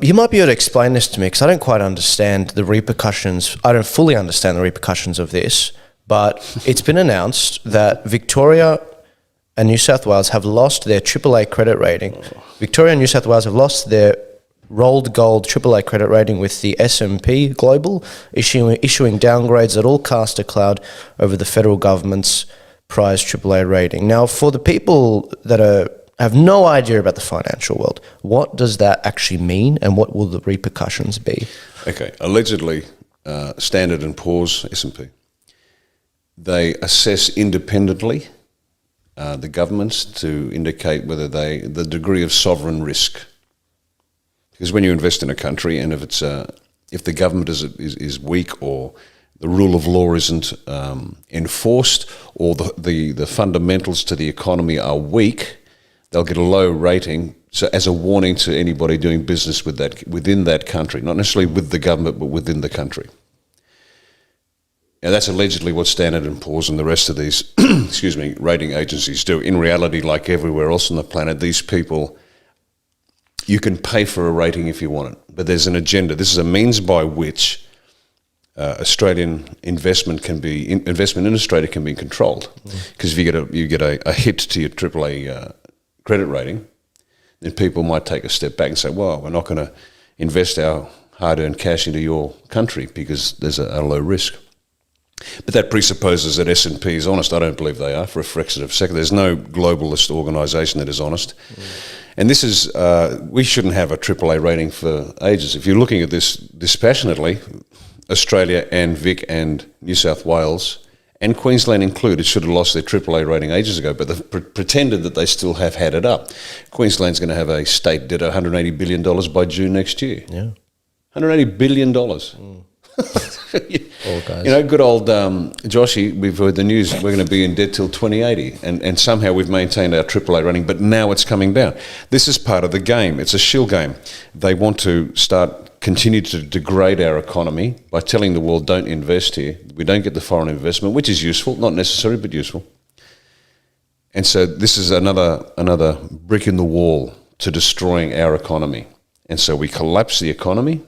You might be able to explain this to me because I don't quite understand the repercussions. I don't fully understand the repercussions of this, but it's been announced that Victoria and New South Wales have lost their AAA credit rating. Victoria and New South Wales have lost their rolled gold AAA credit rating with the S&P Global, issuing downgrades that all cast a cloud over the federal government's prized AAA rating. Now, for the people that have no idea about the financial world, what does that actually mean and what will the repercussions be? Okay, allegedly, Standard & Poor's, S&P, they assess independently the governments to indicate whether the degree of sovereign risk. Because when you invest in a country, and if the government is weak, or the rule of law isn't enforced, or the fundamentals to the economy are weak, they'll get a low rating. So as a warning to anybody doing business within that country, not necessarily with the government, but within the country. Now that's allegedly what Standard & Poor's and the rest of these rating agencies do. In reality, like everywhere else on the planet, these people, you can pay for a rating if you want it, but there's an agenda. This is a means by which Australian investment in Australia can be controlled. Because if you get a hit to your AAA credit rating, then people might take a step back and say, well, we're not going to invest our hard-earned cash into your country because there's a low risk. But that presupposes that S&P is honest. I don't believe they are for a fraction of a second. There's no globalist organisation that is honest. And this is, we shouldn't have a AAA rating for ages. If you're looking at this dispassionately, Australia and Vic and New South Wales and Queensland included should have lost their AAA rating ages ago, but they've pretended that they still have had it up. Queensland's going to have a state debt of $180 billion by June next year. Yeah. $180 billion. Good old Joshy, we've heard the news, we're going to be in debt till 2080, and somehow we've maintained our AAA rating, but now it's coming down. This is part of the game. It's a shill game. They want to continue to degrade our economy by telling the world, don't invest here. We don't get the foreign investment, which is useful, not necessary, but useful. And so this is another brick in the wall to destroying our economy. And so we collapse the economy.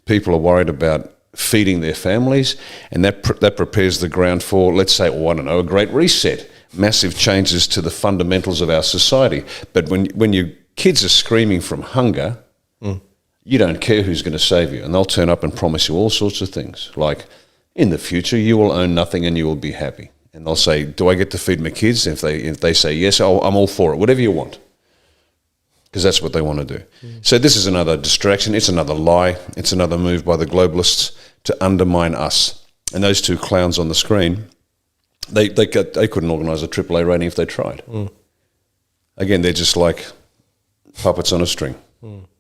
People are worried about feeding their families, and that prepares the ground for, let's say, a great reset, massive changes to the fundamentals of our society. But when your kids are screaming from hunger, you don't care who's going to save you, and they'll turn up and promise you all sorts of things, like, in the future you will own nothing and you will be happy. And they'll say, do I get to feed my kids? And if they say yes, I'm all for it, whatever you want. Because that's what they want to do. So this is another distraction. It's another lie. It's another move by the globalists to undermine us. And those two clowns on the screen, they couldn't organise a AAA rating if they tried. Again, they're just like puppets on a string.